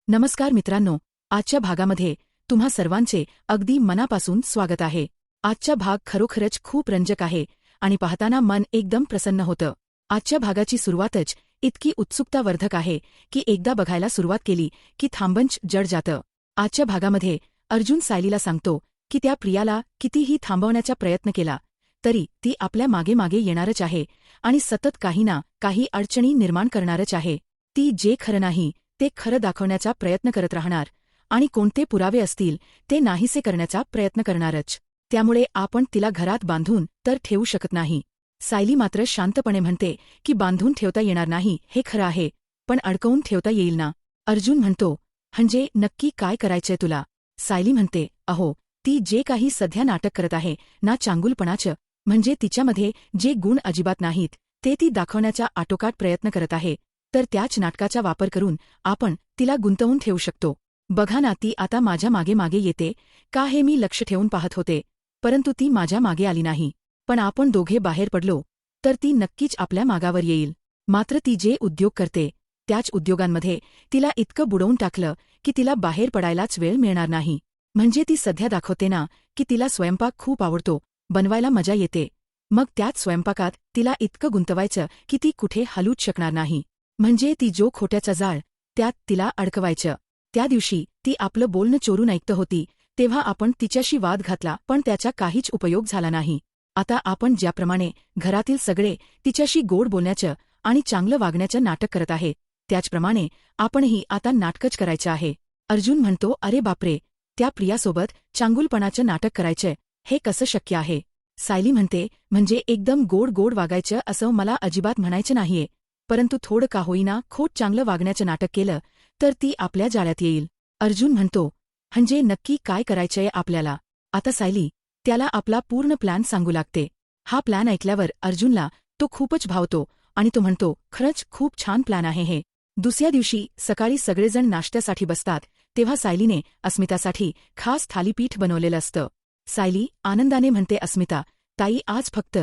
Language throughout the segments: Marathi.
नमस्कार मित्रांनो, आजच्या भागामध्ये तुम्हा सर्वांचे अगदी मनापासून स्वागत आहे। आजचा भाग खरोखरच खूप रंजक आहे आणि पाहताना मन एकदम प्रसन्न होतं। आजच्या भागाची सुरुवातच इतकी उत्सुकतावर्धक आहे की एकदा बघायला सुरुवात केली की थांबंच जड जातं। आजच्या भागामध्ये अर्जुन सायलीला सांगतो की त्या प्रियाला कितीही थांबवण्याचा प्रयत्न केला तरी ती आपल्या मागे मागे येणारच आहे आणि सतत काही ना काही अडचणी निर्माण करणारच आहे। ती जे खरं नाही ते खरं दाखवण्याचा प्रयत्न करत राहणार आणि कोणते पुरावे असतील ते नाहीसे करण्याचा प्रयत्न करणारच। त्यामुळे आपण तिला घरात बांधून तर ठेवू शकत नाही। सायली मात्र शांतपणे म्हणते की बांधून ठेवता येणार नाही हे खरं आहे, पण अडकवून ठेवता येईल ना। अर्जुन म्हणतो, म्हणजे नक्की काय करायचंय तुला? सायली म्हणते, अहो, ती जे काही सध्या नाटक करत आहे ना, चांगुलपणाचं, म्हणजे तिच्यामध्ये जे गुण अजिबात नाहीत ते ती दाखवण्याचा आटोकाट प्रयत्न करत आहे, तर त्याच नाटकाचा वापर करून आपण तिला गुंतवून ठेवू शकतो। बघा ना, ती आता माझ्या मागे मागे येते का हे मी लक्ष ठेवून पाहत होते, परंतु ती माझ्या मागे आली नाही। पण आपण दोघे बाहेर पडलो तर ती नक्कीच आपल्या मागावर येईल। मात्र ती जे उद्योग करते त्याच उद्योगांमध्ये तिला इतकं बुडवून टाकलं की तिला बाहेर पडायलाच वेळ मिळणार नाही। म्हणजे ती सध्या दाखवते ना की तिला स्वयंपाक खूप आवडतो, बनवायला मजा येते, मग त्याच स्वयंपाकात तिला इतकं गुंतवायचं की ती कुठे हलूच शकणार नाही। म्हणजे ती जो खोट्याचा जाळ त्यात तिला अडकवायचं। त्या दिवशी ती आपलं बोलणं चोरून ऐकत होती तेव्हा आपण तिच्याशी वाद घातला, पण त्याचा काहीच उपयोग झाला नाही। आता आपण ज्याप्रमाणे घरातील सगळे तिच्याशी गोड बोलण्याचं आणि चांगलं वागण्याचं नाटक करत आहे त्याचप्रमाणे आपणही आता नाटकच करायचं आहे। अर्जुन म्हणतो, अरे बापरे, त्या प्रियासोबत चांगुलपणाचं नाटक करायचं, हे कसं शक्य आहे? सायली म्हणते, म्हणजे एकदम गोड गोड वागायचं असं मला अजिबात म्हणायचं नाहीये, परंतु थोडं का होईना खोट चांगलं वागण्याचं नाटक केलं तर ती आपल्या जाळ्यात येईल। अर्जुन म्हणतो, म्हणजे नक्की काय करायचंय आपल्याला? आता सायली त्याला आपला पूर्ण प्लॅन सांगू लागते। हा प्लॅन ऐकल्यावर अर्जुनला तो खूपच भावतो आणि तो म्हणतो, खरंच खूप छान प्लॅन आहे हे। दुसऱ्या दिवशी सकाळी सगळेजण नाश्त्यासाठी बसतात तेव्हा सायलीने अस्मितासाठी खास थालीपीठ बनवलेलं असतं। सायली आनंदाने म्हणते, अस्मिता ताई, आज फक्त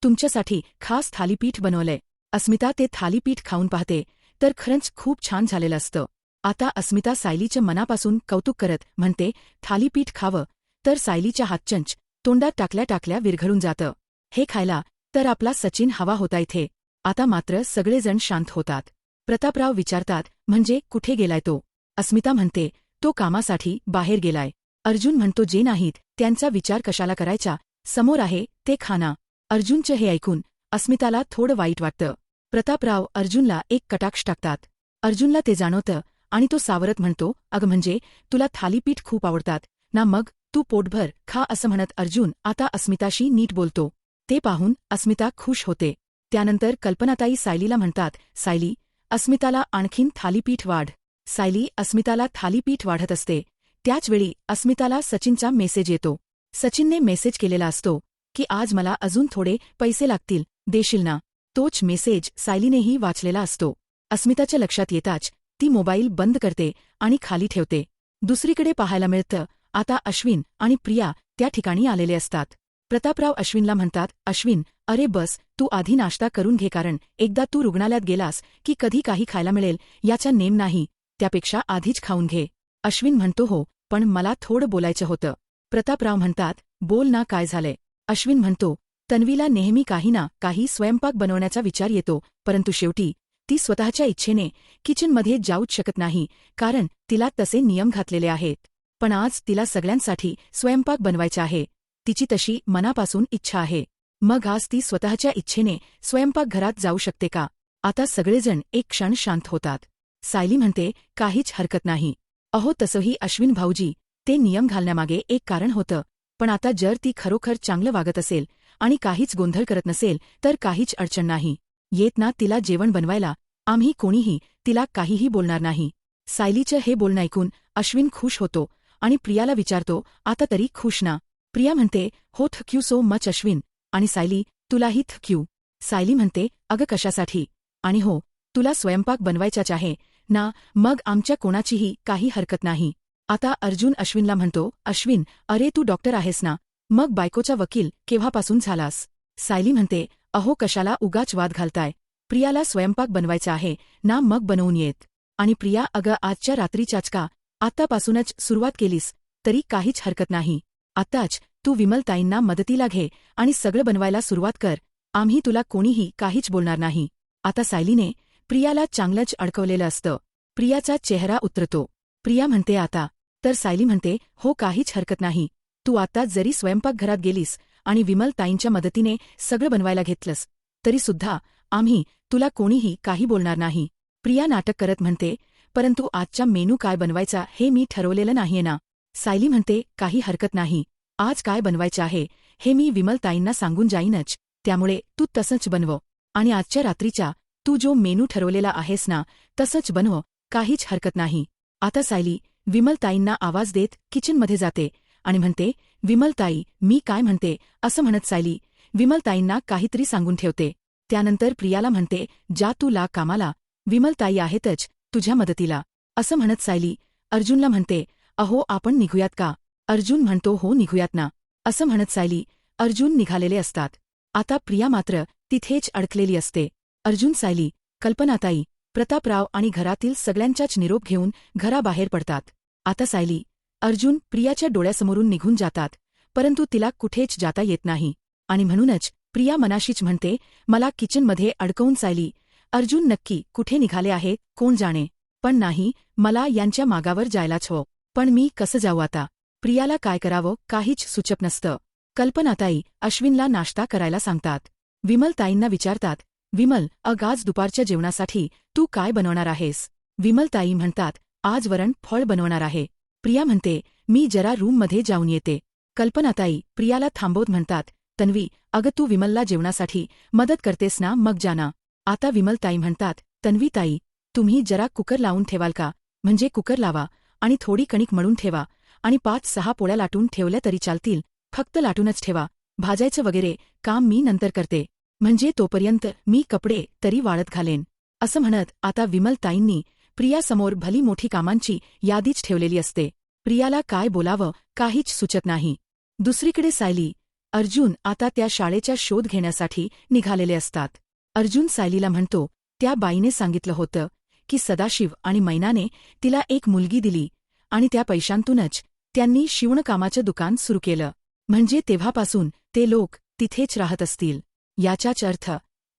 तुमच्यासाठी खास थालीपीठ बनवलंय। अस्मिता ते थालीपीठ खाऊन पाहते तर खरंच खूप छान झालेलं असतं। आता अस्मिता सायलीच्या मनापासून कौतुक करत म्हणते, थालीपीठ खावं, तर सायलीच्या हातचंच तोंडात टाकल्या टाकल्या विरघळून जातं। हे खायला तर आपला सचिन हवा होता इथे। आता मात्र सगळेजण शांत होतात। प्रतापराव विचारतात, म्हणजे कुठे गेलाय तो? अस्मिता म्हणते, तो कामासाठी बाहेर गेलाय। अर्जुन म्हणतो, जे नाहीत त्यांचा विचार कशाला करायचा, समोर आहे ते खाना। अर्जुनचं हे ऐकून अस्मिताला थोडं वाईट वाटतं। प्रतापराव अर्जुनला एक कटाक्ष टाकतात। अर्जुनला ते जाणवतं आणि तो सावरत म्हणतो, अगं, म्हणजे तुला थालीपीठ खूप आवडतात ना, मग तू पोटभर खा असं म्हणत अर्जुन आता अस्मिताशी नीट बोलतो। ते पाहून अस्मिता खुश होते। त्यानंतर कल्पनाताई सायलीला म्हणतात, सायली, अस्मिताला आणखीन थालीपीठ वाढ। सायली अस्मिताला थालीपीठ वाढत असते त्याचवेळी अस्मिताला सचिनचा मेसेज येतो। सचिनने मेसेज केलेला असतो की आज मला अजून थोडे पैसे लागतील, देशील ना? तोच मेसेज सायलीनेही वाचलेला असतो। अस्मिताच्या लक्षात येताच ती मोबाईल बंद करते आणि खाली ठेवते। दुसरीकडे पाहायला मिळतं, आता अश्विन आणि प्रिया त्या ठिकाणी आलेले असतात। प्रतापराव अश्विनला म्हणतात, अश्विन, अरे बस, तू आधी नाश्ता करून घे, कारण एकदा तू रुग्णालयात गेलास की कधी काही खायला मिळेल याचा नेम नाही, त्यापेक्षा आधीच खाऊन घे। अश्विन म्हणतो, हो, पण मला थोडं बोलायचं होतं। प्रतापराव म्हणतात, बोल ना, काय झालंय? अश्विन म्हणतो, तन्वीला नेहमी काही ना काही स्वयंपाक बनवण्याचा विचार येतो, परंतु शेवटी ती स्वतःच्या इच्छेने किचनमध्ये जाऊच शकत नाही, कारण तिला तसे नियम घातलेले आहेत। पण आज तिला सगळ्यांसाठी स्वयंपाक बनवायचा आहे, तिची तशी मनापासून इच्छा आहे। मग आज ती स्वतःच्या इच्छेने स्वयंपाकघरात जाऊ शकते का? आता सगळेजण एक क्षण शांत होतात। सायली म्हणते, काहीच हरकत नाही। अहो, तसंही अश्विन भाऊजी, ते नियम घालण्यामागे एक कारण होतं, पण आता जर ती खरोखर चांगलं वागत असेल आणि काहीच गोंधळ करत नसेल तर काहीच अडचण नाही। येत ना तिला जेवण बनवायला, आम्ही कोणीही तिला काहीही बोलणार नाही। सायलीचं हे बोलणं ऐकून अश्विन खुश होतो आणि प्रियाला विचारतो, आता तरी खुश ना? प्रिया म्हणते, हो, thank you so much Ashwin, आणि सायली, तुलाही थँक यू। सायली म्हणते, अगं, कशासाठी? आणि हो, तुला स्वयंपाक बनवायचाच आहे ना, मग आमच्या कोणाचीही काही हरकत नाही। आता अर्जुन अश्विनला म्हणतो, अश्विन, अरे तू डॉक्टर आहेस ना, मग बायकोचा वकील केव्हापासून झालास? सायली म्हणते, अहो, कशाला उगाच वाद घालताय, प्रियाला स्वयंपाक बनवायचा आहे ना, मग बनवून येत। आणि प्रिया, अगं आजच्या रात्रीच्याच का? आत्तापासूनच सुरुवात केलीस तरी काहीच हरकत नाही. आत्ताच तू विमलताईंना मदतीला घे आणि सगळं बनवायला सुरुवात कर. आम्ही तुला कोणीही काहीच बोलणार नाही. आता सायलीने प्रियाला चांगलंच अडकवलेलं असतं. प्रियाचा चेहरा उतरतो. प्रिया म्हणते आता. तर सायली म्हणते, हो काहीच हरकत नाही. तू आता जरी स्वयंपाकघरात गेलीस आणि विमलताईंच्या मदतीने सगळं बनवायला घेतलंस तरी सुद्धा आम्ही तुला कोणीही काही बोलणार नाही. प्रिया नाटक करत म्हणते, परंतु आजचा मेनू काय बनवायचा हे मी ठरवलेलं नाहीये ना. सायली म्हणते, काही हरकत नाही. आज काय बनवायचं आहे हे मी विमलताईंना सांगून जाईनच. त्यामुळे तू तसंच बनव आणि आजच्या रात्रीचा तू जो मेनू ठरवलेला आहेस ना तसंच बनव. काहीच हरकत नाही. आता सायली विमलताईंना आवाज देत किचनमध्ये जाते आणि म्हणते, विमलताई, मी काय म्हणते असं म्हणत सायली विमलताईंना काहीतरी सांगून ठेवते. त्यानंतर प्रियाला म्हणते, जा तू लाग कामाला. विमलताई आहेतच तुझ्या मदतीला. असं म्हणत सायली अर्जुनला म्हणते, अहो आपण निघूयात का? अर्जुन म्हणतो, हो निघूयात ना. असं म्हणत सायली अर्जुन निघालेले असतात. आता प्रिया मात्र तिथेच अडकलेली असते. अर्जुन, सायली, कल्पनाताई, प्रतापराव आणि घरातील सगळ्यांचाच निरोप घेऊन घराबाहेर पडतात. आता सायली अर्जुन प्रियाच्या डोळ्यासमोरून निघून जातात, परंतु तिला कुठेच जाता येत नाही आणि म्हणूनच प्रिया मनाशीच म्हणते, मला किचनमध्ये अडकवून सायली अर्जुन नक्की कुठे निघाले आहे कोण जाणे. पण नाही, मला यांच्या मागावर जायलाच हो. पण मी कसं जाऊ आता? प्रियाला काय करावं काहीच सुचत नसतं. कल्पनाताई अश्विनला नाश्ता करायला सांगतात. विमलताईंना विचारतात, विमल, आज दुपारच्या जेवणासाठी तू काय बनवणार आहेस? विमलताई म्हणतात, आज वरण फळ बनवणार आहे. प्रिया म्हणते, मी जरा रूममध्ये जाऊन येते. कल्पनाताई प्रियाला थांबवत म्हणतात, तन्वी, अगं तू विमलला जेवणासाठी मदत करतेस ना, मग जाना. आता विमलताई म्हणतात, तन्वीताई, तुम्ही जरा कुकर लावून ठेवाल का? म्हणजे कुकर लावा आणि थोडी कणिक मळून ठेवा आणि 5-6 पोळ्या लाटून ठेवल्या तरी चालतील. फक्त लाटूनच ठेवा. भाजायचं वगैरे काम मी नंतर करते. म्हणजे तोपर्यंत मी कपडे तरी वाळत घालेन. असं म्हणत आता विमलताईंनी प्रियासमोर भली मोठी कामांची यादीच ठेवलेली असते. प्रियाला काय बोलावं काहीच सुचत नाही. दुसरीकडे सायली अर्जुन आता त्या शाळेच्या शोध घेण्यासाठी निघालेले असतात. अर्जुन सायलीला म्हणतो, त्या बाईने सांगितलं होतं की सदाशिव आणि मैनाने तिला एक मुलगी दिली आणि त्या पैशांतूनच त्यांनी शिवणकामाचं दुकान सुरू केलं. म्हणजे तेव्हापासून ते लोक तिथेच राहत असतील. याचाच अर्थ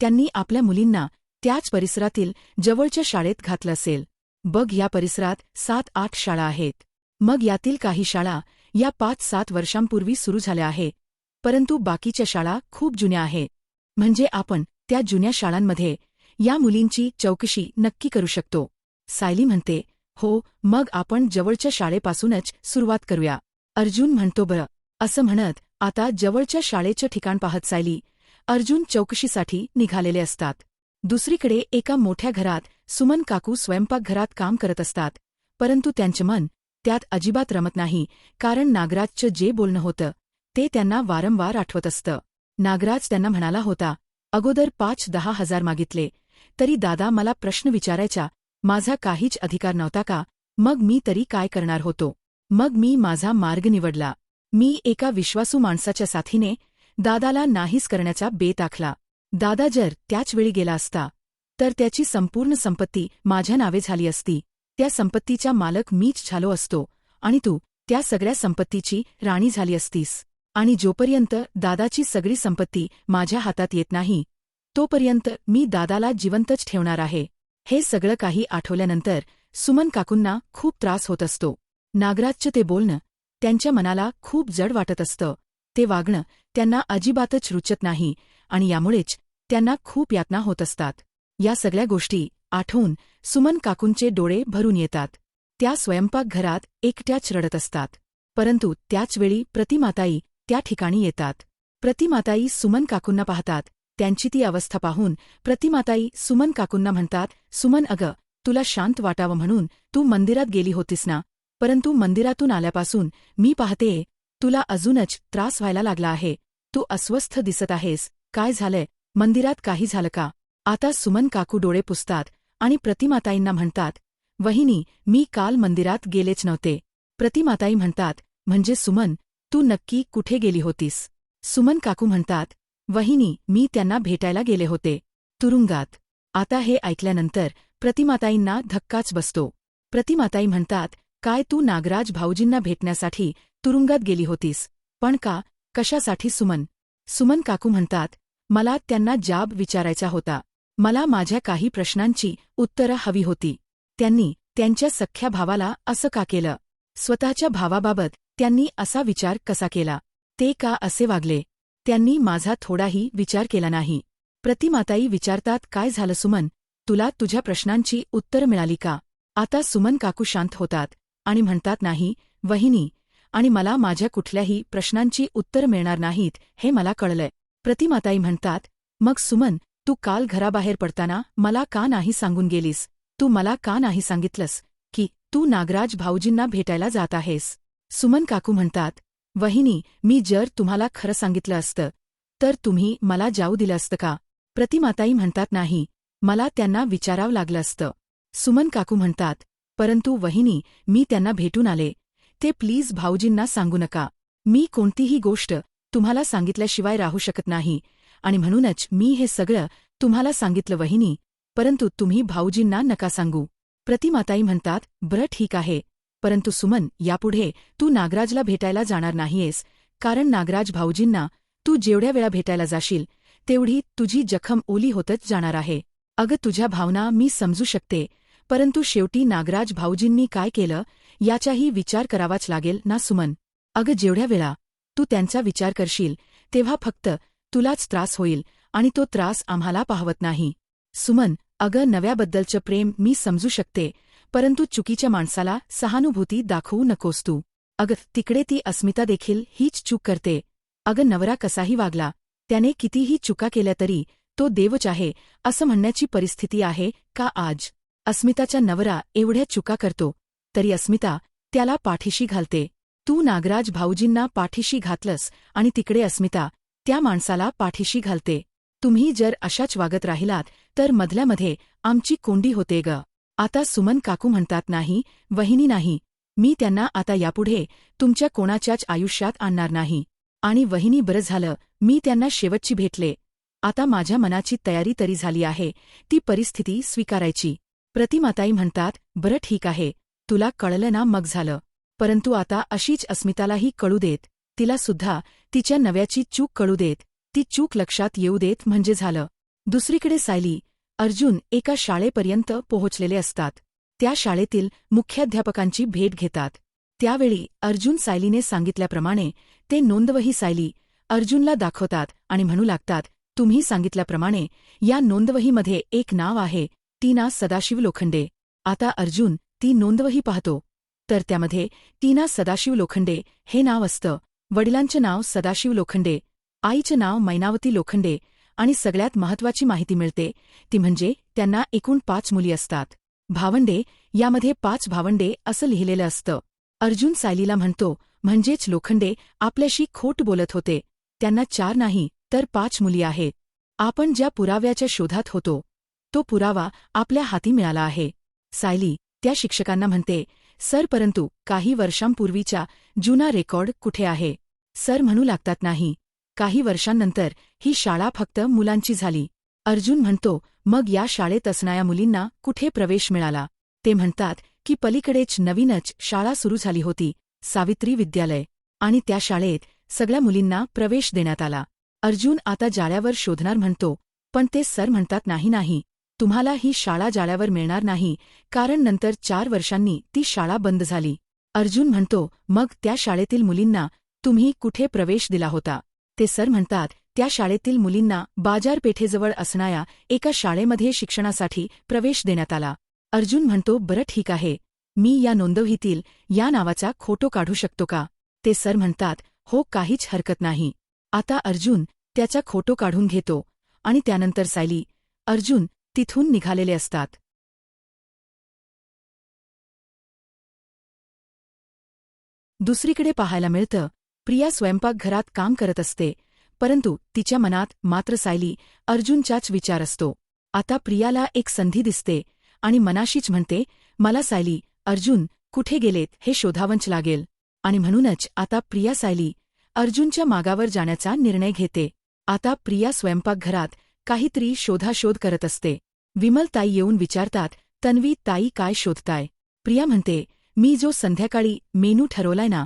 त्यांनी आपल्या मुलींना त्याच परिसरातील जवळच्या शाळेत घातलं असेल. बघ, या परिसरात 7-8 शाळा आहेत. मग यातील काही शाळा या 5-7 वर्षांपूर्वी सुरू झाल्या आहेत, परंतु बाकीच्या शाळा खूप जुन्या आहेत. म्हणजे आपण त्या जुन्या शाळांमध्ये या मुलींची चौकशी नक्की करू शकतो. सायली म्हणते, हो, मग आपण जवळच्या शाळेपासूनच सुरुवात करूया. अर्जुन म्हणतो, बरं. असं म्हणत आता जवळच्या शाळेचं ठिकाण पाहत सायली अर्जुन चौकशीसाठी निघालेले असतात. दुसरीकडे एका मोठ्या घरात सुमन काकू स्वयंपाकघरात काम करत असतात, परंतु त्यांचं मन त्यात अजिबात रमत नाही, कारण नागराजचं जे बोलणं होतं ते त्यांना वारंवार आठवत असतं. नागराज त्यांना म्हणाला होता, अगोदर 5-10 हजार मागितले तरी दादा मला प्रश्न विचारायचा माझा काहीच अधिकार नव्हता का? मग मी तरी काय करणार होतो? मग मी माझा मार्ग निवडला. मी एका विश्वासू माणसाच्या साथीने दादाला नाहीच करण्याचा बेत आखला. दादा जर त्याच वेळी गेला असता तर त्याची संपूर्ण संपत्ती माझ्या नावे झाली असती. त्या संपत्तीचा मालक मीच झालो असतो आणि तू त्या सगळ्या संपत्तीची राणी झाली असतीस. आणि जोपर्यंत दादाची सगळी संपत्ती माझ्या हातात येत नाही तोपर्यंत मी दादाला जिवंतच ठेवणार आहे. हे सगळं काही आठवल्यानंतर सुमन काकूंना खूप त्रास होत असतो. नागराजचं ते बोलणं त्यांच्या मनाला खूप जड वाटत असतं. ते वागणं त्यांना अजिबातच रुचत नाही आणि यामुळेच त्यांना खूप यातना होत असतात. या सगळ्या गोष्टी आठवून सुमन काकूंचे डोळे भरून येतात. त्या स्वयंपाकघरात एकट्याच रडत असतात. परंतु त्याचवेळी प्रतिमाताई त्या ठिकाणी येतात. प्रतिमाताई सुमन काकूंना पाहतात. त्यांची ती अवस्था पाहून प्रतिमाताई सुमन काकूंना म्हणतात, सुमन, अगं तुला शांत वाटावं म्हणून तू मंदिरात गेली होतीस ना, परंतु मंदिरातून आल्यापासून मी पाहतेय तुला अजूनच त्रास व्हायला लागला आहे. तू अस्वस्थ दिसत आहेस. काय झालंय? मंदिरात काही झालं का? आता सुमन काकू डोळे पुसतात आणि प्रतिमाताईंना म्हणतात, वहिनी, मी काल मंदिरात गेलेच नव्हते. प्रतिमाताई म्हणतात, म्हणजे सुमन, तू नक्की कुठे गेली होतीस? सुमन काकू म्हणतात, वहिनी, मी त्यांना भेटायला गेले होते तुरुंगात. आता हे ऐकल्यानंतर प्रतिमाताईंना धक्काच बसतो. प्रतिमाताई म्हणतात, काय तू नागराज भाऊजींना भेटण्यासाठी तुरुंगात गेली होतीस? पण का, कशासाठी सुमन? सुमन काकू म्हणतात, मला त्यांना जाब विचारायचा होता. मला माझ्या काही प्रश्नांची उत्तरं हवी होती. त्यांनी त्यांच्या सख्ख्या भावाला असं का केलं? स्वतःच्या भावाबाबत त्यांनी असा विचार कसा केला? ते का असे वागले? त्यांनी माझा थोडाही विचार केला नाही. प्रतिमाताई विचारतात, काय झालं सुमन? तुला तुझ्या प्रश्नांची उत्तरं मिळाली का? आता सुमन काकू शांत होतात आणि म्हणतात, नाही वहिनी, आणि मला माझ्या कुठल्याही प्रश्नांची उत्तरं मिळणार नाहीत हे मला कळलंय. प्रतिमाताई म्हणतात, मग सुमन, तू काल घराबाहेर पडताना मला का नाही सांगून गेलीस? तू मला का नाही सांगितलंस की तू नागराज भाऊजींना भेटायला जात आहेस? सुमन काकू म्हणतात, वहिनी, मी जर तुम्हाला खरं सांगितलं असतं तर तुम्ही मला जाऊ दिलं असतं का? प्रतिमाताई म्हणतात, नाही, मला त्यांना विचारावं लागलं असतं. सुमन काकू म्हणतात, परंतु वहिनी, मी त्यांना भेटून आले. ते प्लीज भाऊजींना सांगू नका. मी कोणतीही गोष्ट तुम्हाला सांगितल्याशिवाय राहू शकत नाही आणि म्हणूनच मी हे सगळं तुम्हाला सांगितलं वहिनी, परंतु तुम्ही भाऊजींना नका सांगू. प्रतिमाताई म्हणतात, बरं ठीक आहे, परंतु सुमन, यापुढे तू नागराजला भेटायला जाणार नाहीयेस, कारण नागराज भाऊजींना तू जेवढ्या वेळा भेटायला जाशील तेवढी तुझी जखम ओली होतच जाणार आहे. अगं, तुझ्या भावना मी समजू शकते, परंतु शेवटी नागराज भाऊजींनी काय केलं याचाही विचार करावाच लागेल ना सुमन. अगं, जेवढ्या वेळा तू त्यांचा विचार करशील तेव्हा फक्त तुलाच त्रास होईल आणि तो त्रास आम्हाला पाहवत नाही. सुमन, अगं, नव्याबद्दलचं प्रेम मी समजू शकते, परंतु चुकीच्या माणसाला सहानुभूती दाखवू नकोस तू. अगं, तिकडे ती अस्मिता देखील हीच चूक करते. अगं, नवरा कसाही वागला, त्याने कितीही चुका केल्या तरी तो देवच आहे असं म्हणण्याची परिस्थिती आहे का आज? अस्मिताचा नवरा एवढ्या चुका करतो तरी अस्मिता त्याला पाठीशी घालते. तू नागराज भाऊजींना पाठीशी घातलंस आणि तिकडे अस्मिता त्या माणसाला पाठीशी घालते. तुम्ही जर अशाच वागत राहिलात तर मधल्यामध्ये आमची कोंडी होते ग. आता सुमन काकू म्हणतात, नाही वहिनी, नाही, मी त्यांना आता यापुढे तुमच्या कोणाच्याच आयुष्यात आणणार नाही. आणि वहिनी, बरं झालं मी त्यांना शेवटची भेटले. आता माझ्या मनाची तयारी तरी झाली आहे ती परिस्थिती स्वीकारायची. प्रतिमाताई म्हणतात, बरं ठीक आहे, तुला कळलं ना, मग झालं. परंतु आता अशीच अस्मितालाही कळू देत, तिला सुद्धा तिच्या नव्याची चूक कळू देत, ती चूक लक्षात येऊ देत, म्हणजे झालं. दुसरीकडे सायली, अर्जुन एका शाळेपर्यंत पोहोचलेले असतात. त्या शाळेतील मुख्याध्यापकांची भेट घेतात. त्यावेळी अर्जुन सायलीने सांगितल्याप्रमाणे ते नोंदवही सायली अर्जुनला दाखवतात आणि म्हणू लागतात, तुम्ही सांगितल्याप्रमाणे या नोंदवहीमध्ये एक नाव आहे, टीना सदाशिव लोखंडे. आता अर्जुन ती नोंदवही पाहतो तर त्यामध्ये टीना सदाशिव लोखंडे हे नाव असतं. वडिलांचं नाव सदाशिव लोखंडे, आईचं नाव मैनावती लोखंडे आणि सगळ्यात महत्त्वाची माहिती मिळते ती म्हणजे त्यांना एकूण 5 मुली असतात. भावंडे, यामध्ये 5 भावंडे असं लिहिलेलं असतं. अर्जुन सायलीला म्हणतो, म्हणजेच लोखंडे आपल्याशी खोट बोलत होते, त्यांना 4 नाही तर 5 मुली आहेत. आपण ज्या पुराव्याच्या शोधात होतो तो पुरावा आपल्या हाती मिळाला आहे. सायली त्या शिक्षकांना म्हणते, सर, परंतु काही वर्षांपूर्वीचा जुना रेकॉर्ड कुठे आहे? सर म्हणू लागतात, नाही, काही वर्षांनंतर ही शाळा फक्त मुलांची झाली. अर्जुन म्हणतो, मग या शाळेत असणाऱ्या मुलींना कुठे प्रवेश मिळाला? ते म्हणतात की पलीकडेच नवीनच शाळा सुरू झाली होती, सावित्री विद्यालय, आणि त्या शाळेत सगळ्या मुलींना प्रवेश देण्यात आला. अर्जुन आता जाळ्यावर शोधणार म्हणतो, पण ते सर म्हणतात, नाही नाही, तुम्हाला ही शाळा जाळ्यावर मिळणार नाही, कारण नंतर 4 वर्षांनी ती शाळा बंद झाली. अर्जुन म्हणतो, मग त्या शाळेतील मुलींना तुम्ही कुठे प्रवेश दिला होता? ते सर म्हणतात, त्या शाळेतील मुलींना बाजारपेठेजवळ असणाऱ्या एका शाळेमध्ये शिक्षणासाठी प्रवेश देण्यात आला. अर्जुन म्हणतो, बरं ठीक आहे, मी या नोंदवहीतील या नावाचा फोटो काढू शकतो का? ते सर म्हणतात, हो, काहीच हरकत नाही. आता अर्जुन त्याचा फोटो काढून घेतो आणि त्यानंतर सायली, अर्जुन तिथून निघालेले असतात. दुसरीकडे पाहायला मिळतं, प्रिया स्वयंपाकघरात काम करत असते, परंतु तिच्या मनात मात्र सायली अर्जुनचाच विचार असतो. आता प्रियाला एक संधी दिसते आणि मनाशीच म्हणते, मला सायली अर्जुन कुठे गेलेत हे शोधावंच लागेल. आणि म्हणूनच आता प्रिया सायली अर्जुनच्या मागावर जाण्याचा निर्णय घेते. आता प्रिया स्वयंपाकघरात काहीतरी शोधाशोध करत असते. विमलताई येऊन विचारतात, तन्वी ताई काय शोधताय? प्रिया म्हणते, मी जो संध्याकाळी मेनू ठरवलाय ना,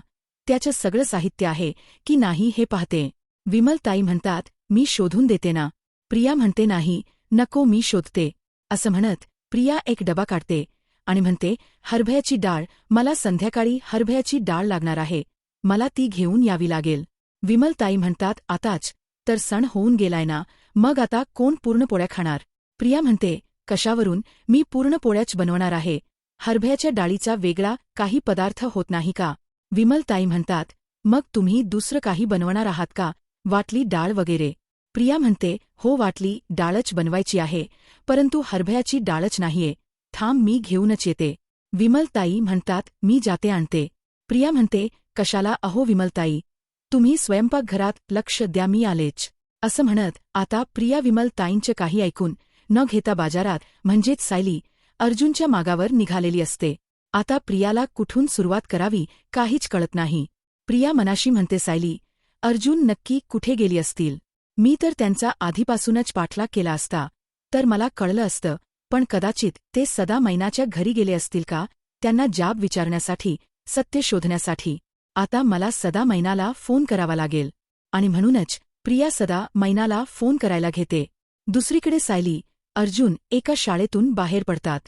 त्याचं सगळं साहित्य आहे की नाही हे पाहते. विमल ताई म्हणतात, मी शोधून देते ना. प्रिया म्हणते, नाही, नको, मी शोधते. असं म्हणत प्रिया एक डबा काढते आणि म्हणते, हरभऱ्याची डाळ, मला संध्याकाळी हरभऱ्याची डाळ लागणार आहे. मला ती घेऊन यावी लागेल. विमल ताई म्हणतात, आताच तर सण होऊन गेलाय ना, मग आता कोण पुरणपोळ्या खाणार? प्रिया म्हणते, कशावरून? मी पुरणपोळ्याच बनवणार आहे. हरभऱ्याच्या डाळीचा वेगळा काही पदार्थ होत नाही का? विमल ताई म्हणतात, मग तुम्ही दुसरं काही बनवणार आहात का? वाटली डाळ वगैरे? प्रिया म्हणते, हो, वाटली डाळच बनवायची आहे, परंतु हरभऱ्याची डाळच नाहीये. थांब, मी घेऊनच येते. विमल ताई म्हणतात, मी जाते आणते. प्रिया म्हणते, कशाला? अहो विमलताई, तुम्ही स्वयंपाकघरात लक्ष द्या, मी आलेच. असं म्हणत आता प्रिया विमल ताईंचं काही ऐकून न घेता बाजारात म्हणजेच सायली अर्जुनच्या मागावर निघालेली असते. आता प्रियाला कुठून सुरुवात करावी काहीच कळत नाही. प्रिया मनाशी म्हणते, सायली, अर्जुन नक्की कुठे गेली असतील? मी तर त्यांचा आधीपासूनच पाठलाग केला असता तर मला कळलं असतं, पण कदाचित ते सदा मैनाच्या घरी गेले असतील का? त्यांना जाब विचारण्यासाठी, सत्य शोधण्यासाठी. आता मला सदा मैनाला फोन करावा लागेल आणि म्हणूनच प्रिया सदा मैनाला फोन करायला घेते. दुसरीकडे सायली, अर्जुन एका शाळेतून बाहेर पडतात.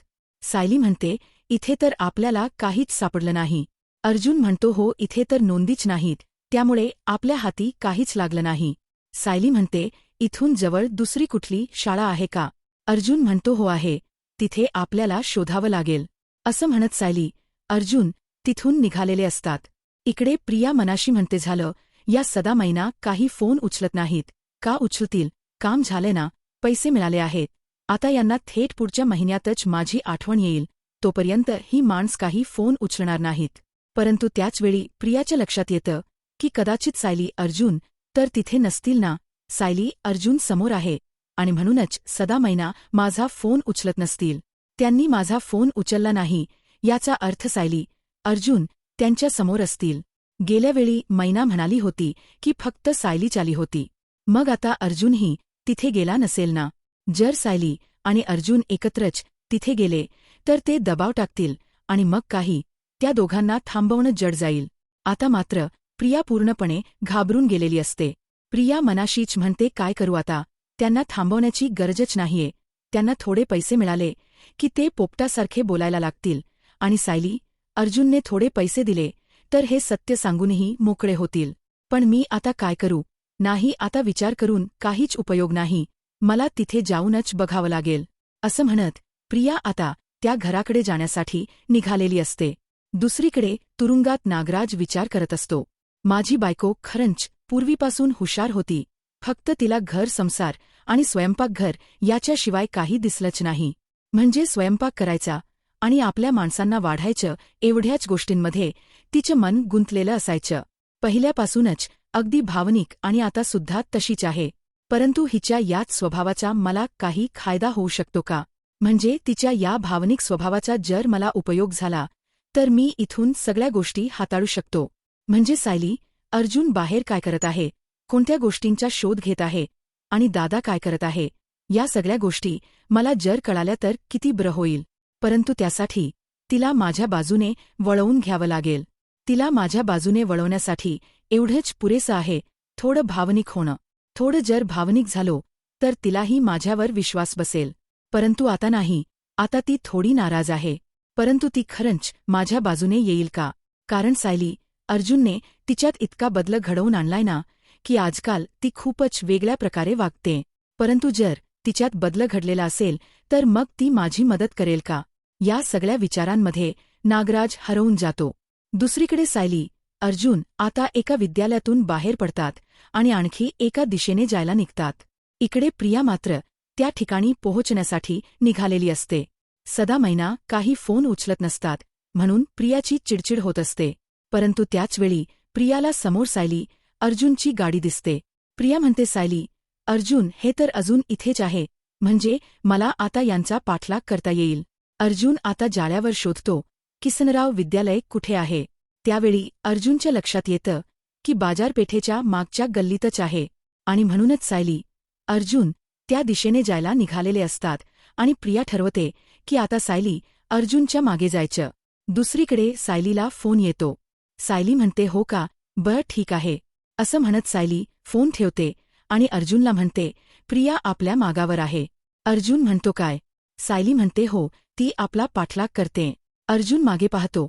सायली म्हणते, इथे तर आपल्याला काहीच सापडलं नाही. अर्जुन म्हणतो, हो, इथे तर नोंदीच नाहीत, त्यामुळे आपल्या हाती काहीच लागलं नाही. सायली म्हणते, इथून जवळ दुसरी कुठली शाळा आहे का? अर्जुन म्हणतो, हो आहे, तिथे आपल्याला शोधावं लागेल. असं म्हणत सायली, अर्जुन तिथून निघालेले असतात. इकडे प्रिया मनाशी म्हणते, झालं, या सदा मैना काही फोन उचलत नाहीत. का उचलतील? काम झाले ना, पैसे मिळाले आहेत. आता यांना थेट पुढच्या महिन्यातच माझी आठवण येईल, तोपर्यंत ही माणस काही फोन उचलणार नाहीत. परंतु त्याचवेळी प्रियाच्या लक्षात येतं की कदाचित सायली अर्जुन तर तिथे नसतील ना. सायली अर्जुन समोर आहे आणि म्हणूनच सदा मैना माझा फोन उचलत नसतील. त्यांनी माझा फोन उचलला नाही याचा अर्थ सायली अर्जुन त्यांच्या समोर असतील. गेल्यावेळी मैना म्हणाली होती की फक्त सायलीच आली होती, मग आता अर्जुनही तिथे गेला नसेल ना. जर सायली आणि अर्जुन एकत्रच तिथे गेले तर ते दबाव टाकतील आणि मग काही त्या दोघांना थांबवणं जड जाईल. आता मात्र प्रिया पूर्णपणे घाबरून गेलेली असते. प्रिया मनाशीच म्हणते, काय करू आता? त्यांना थांबवण्याची गरजच नाहीये. त्यांना थोडे पैसे मिळाले की ते पोपटासारखे बोलायला लागतील आणि सायली अर्जुनने थोडे पैसे दिले तर हे सत्य सांगूनही मोकळे होतील. पण मी आता काय करू? नाही, आता विचार करून काहीच उपयोग नाही. मला तिथे जाऊनच बघावं लागेल. असं म्हणत प्रिया आता त्या घराकडे जाण्यासाठी निघालेली असते. दुसरीकडे तुरुंगात नागराज विचार करत असतो, माझी बायको खरंच पूर्वीपासून हुशार होती, फक्त तिला घर संसार आणि स्वयंपाकघर याच्याशिवाय काही दिसलंच नाही. म्हणजे स्वयंपाक करायचा आणि आपल्या माणसांना वाढायचं, एवढ्याच गोष्टींमध्ये तिचं मन गुंतलेलं असायचं. पहिल्यापासूनच अगदी भावनिक आणि आता सुद्धा तशीच आहे. परंतु हिच्या याच स्वभावाचा मला काही फायदा होऊ शकतो का? म्हणजे तिच्या या भावनिक स्वभावाचा जर मला उपयोग झाला तर मी इथून सगळ्या गोष्टी हाताळू शकतो. म्हणजे सायली अर्जुन बाहेर काय करत आहे, कोणत्या गोष्टींचा शोध घेत आहे आणि दादा काय करत आहे, या सगळ्या गोष्टी मला जर कळाल्या तर किती बरं होईल. परंतु त्यासाठी तिला माझ्या बाजूने वळवून घ्यावं लागेल. तिला माझ्या बाजूने वळवण्यासाठी एवढंच पुरेसं आहे, थोडं भावनिक होणं. थोडं जर भावनिक झालो तर तिलाही माझ्यावर विश्वास बसेल. परंतु आता नाही. आता ती थोडी नाराज आहे, परंतु ती खरंच माझ्या बाजूने येईल का? कारण सायली अर्जुनने तिच्यात इतका बदल घडवून आणलाय ना की आजकाल ती खूपच वेगळ्या प्रकारे वागते. परंतु जर तिच्यात बदल घडलेला असेल तर मग ती माझी मदत करेल का? या सगळ्या विचारांमध्ये नागराज हरवून जातो. दुसरीकडे सायली अर्जुन आता एका विद्यालयातून बाहेर पडतात आणि आणखी एका दिशेने जायला निघतात. इकडे प्रिया मात्र त्या ठिकाणी पोहोचण्यासाठी निघालेली असते. सदा मैना काही फोन उचलत नसतात म्हणून प्रियाची चिडचिड होत असते. परंतु त्याचवेळी प्रियाला समोर सायली अर्जुनची गाडी दिसते. प्रिया म्हणते, सायली अर्जुन हे तर अजून इथेच आहे, म्हणजे मला आता यांचा पाठलाग करता येईल. अर्जुन आता जाळ्यावर शोधतो किसनराव विद्यालय कुठे आहे. त्यावेळी अर्जुनच्या लक्षात येतं की बाजारपेठेच्या मागच्या गल्लीतच आहे आणि म्हणूनच सायली अर्जुन त्या दिशेने जायला निघालेले असतात आणि प्रिया ठरवते की आता सायली अर्जुनच्या मागे जायचं. दुसरीकडे सायलीला फोन येतो. सायली म्हणते हो का, बरं ठीक आहे. असं म्हणत सायली फोन ठेवते आणि अर्जुनला म्हणते प्रिया आपल्या मागावर आहे. अर्जुन म्हणतो काय? सायली म्हणते हो, ती आपला पाठलाग करते. अर्जुन मागे पाहतो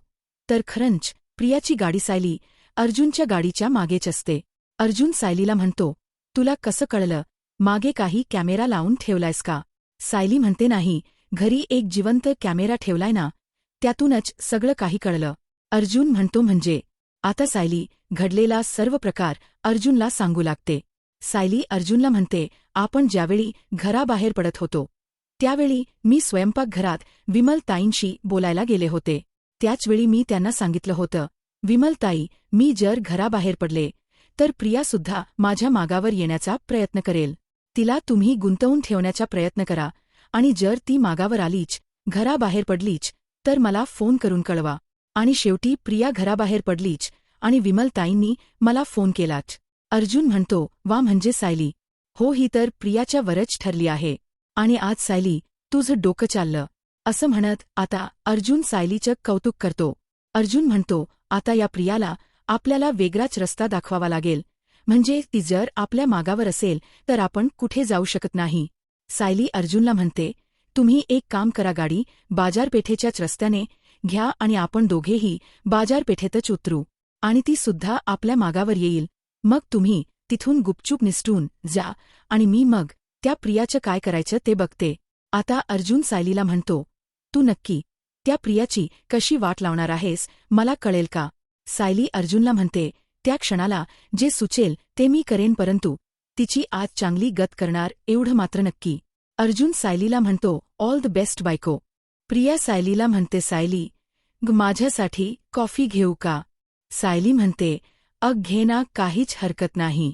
तर खरंच प्रियाची गाडी सायली अर्जुनच्या गाडीच्या मागेच असते. अर्जुन सायलीला म्हणतो तुला कसं कळलं? मागे काही कॅमेरा लावून ठेवलायस का? सायली म्हणते नाही, घरी एक जिवंत कॅमेरा ठेवलाय ना, त्यातूनच सगळं काही कळलं. अर्जुन म्हणतो म्हणजे? आता सायली घडलेला सर्व प्रकार अर्जुनला सांगू लागते. सायली अर्जुनला म्हणते आपण ज्यावेळी घराबाहेर पडत होतो त्यावेळी मी स्वयंपाकघरात विमलताईंशी बोलायला गेले होते. त्याचवेळी मी त्यांना सांगितलं होतं विमलताई, मी जर घराबाहेर पडले तर प्रियासुद्धा माझ्या मागावर येण्याचा प्रयत्न करेल. तिला तुम्ही गुंतवून ठेवण्याचा प्रयत्न करा आणि जर ती मागावर आलीच, घराबाहेर पडलीच तर मला फोन करून कळवा. आणि शेवटी प्रिया घराबाहेर पडलीच आणि विमलताईंनी मला फोन केलाच. अर्जुन म्हणतो वा म्हणजे सायली, हो ही तर प्रियाच्या वरच ठरली आहे. आणि आज सायली तुझं डोकं चाललं. असं म्हणत आता अर्जुन सायलीचं कौतुक करतो. अर्जुन म्हणतो आता या प्रियाला आपल्याला वेगळाच रस्ता दाखवावा लागेल, म्हणजे ती जर आपल्या मागावर असेल तर आपण कुठे जाऊ शकत नाही. सायली अर्जुनला म्हणते तुम्ही एक काम करा, गाडी बाजारपेठेच्याच रस्त्याने घ्या आणि आपण दोघेही बाजारपेठेतच उतरू आणि ती सुद्धा आपल्या मागावर येईल. मग तुम्ही तिथून गुपचूप निसटून जा आणि मी मग त्या प्रियाचं काय करायचं ते बघते. आता अर्जुन सायलीला म्हणतो तू नक्की त्या प्रियाची कशी वाट लावणार आहेस, मला कळेल का? सायली अर्जुनला म्हणते त्या क्षणाला जे सुचेल ते मी करेन, परंतु तिची आज चांगली गत करणार एवढं मात्र नक्की. अर्जुन सायलीला म्हणतो ऑल द बेस्ट बायको. प्रिया सायलीला म्हणते सायली माझ्यासाठी कॉफी घेऊ का? सायली म्हणते घे ना, काहीच हरकत नाही.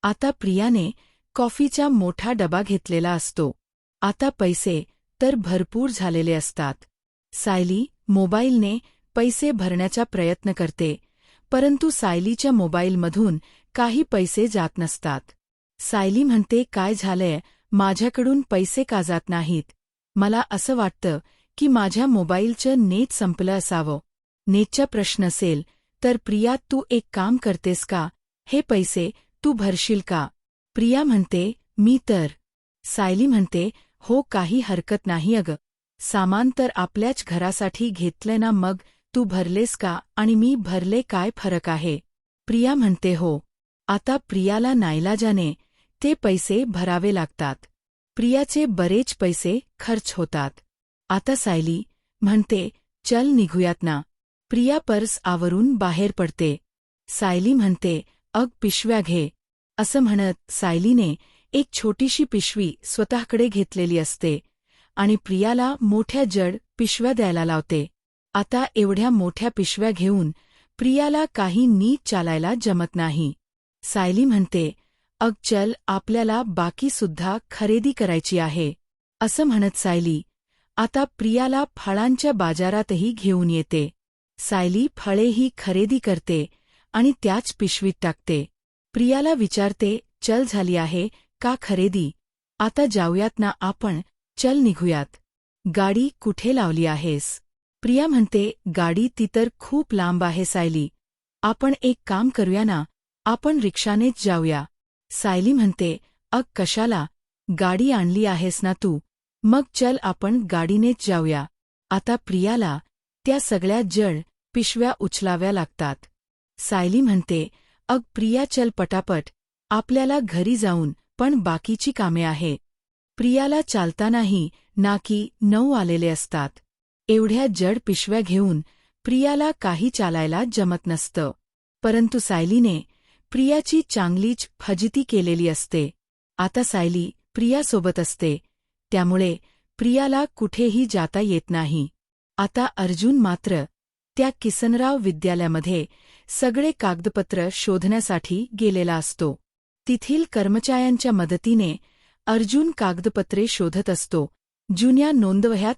आता प्रियाने कॉफीचा मोठा डबा घेतलेला असतो. आता पैसे तर भरपूर झालेले असतात. सायली मोबाईलने पैसे भरण्याचा प्रयत्न करते, परंतु सायलीच्या मोबाईलमधून काही पैसे जात नसतात. सायली म्हणते काय झालंय, माझ्याकडून पैसे का जात नाहीत? मला असं वाटतं की माझ्या मोबाईलचं नेट संपलं असावं. नेटचा प्रश्न असेल तर प्रिया तू एक काम करतेस का, हे पैसे तू भरशील का? प्रिया म्हणते मी तर. सायली म्हणते हो, काही हरकत नाही अगं, सामान तर आपल्याच घरासाठी घेतलंय ना, मग तू भरलेस का आणि मी भरले काय फरक आहे? प्रिया म्हणते हो. आता प्रियाला नाईलाजाने ते पैसे भरावे लागतात. प्रियाचे बरेच पैसे खर्च होतात. आता सायली म्हणते चल निघूयात ना. प्रिया पर्स आवरून बाहेर पडते. सायली म्हणते पिशव्या घे. असं म्हणत सायलीने एक छोटीशी पिशवी स्वतःकडे घेतलेली असते आणि प्रियाला मोठ्या जड पिशव्या द्यायला लावते. आता एवढ्या मोठ्या पिशव्या घेऊन प्रियाला काही नीट चालायला जमत नाही. सायली म्हणते चल, आपल्याला बाकीसुद्धा खरेदी करायची आहे. असं म्हणत सायली आता प्रियाला फळांच्या बाजारातही घेऊन येते. सायली फळेही खरेदी करते आणि त्याच पिशवीत टाकते. प्रियाला विचारते चल, झाली आहे का खरेदी? आता जाऊयात ना आपण, चल निघूयात. गाडी कुठे लावली आहेस? प्रिया म्हणते गाडी ती तर खूप लांब आहे सायली, आपण एक काम करूया ना, आपण रिक्षानेच जाऊया. सायली म्हणते कशाला, गाडी आणली आहेस ना तू, मग चल आपण गाडीनेच जाऊया. आता प्रियाला त्या सगळ्या जड पिशव्या उचलाव्या लागतात. सायली म्हणते प्रिया चल पटापट, आपल्याला घरी जाऊन पण बाकीची कामे आहे. प्रियाला चालतानाही नाकी 9 आलेले असतात. एवढ्या जड पिशव्या घेऊन प्रियाला काही चालायला जमत नसतं, परंतु सायलीने प्रियाची चांगलीच फजिती केलेली असते. आता सायली प्रियासोबत असते, त्यामुळे प्रियाला कुठेही जाता येत नाही. आता अर्जुन मात्र त्या किसनराव विद्यालयामध्ये सगळे कागदपत्र शोधण्यासाठी गेलेला असतो. तेथील कर्मचाऱ्यांच्या मदतीने अर्जुन कागदपत्रे शोधत असतो. जुन्या नोंदवह्यात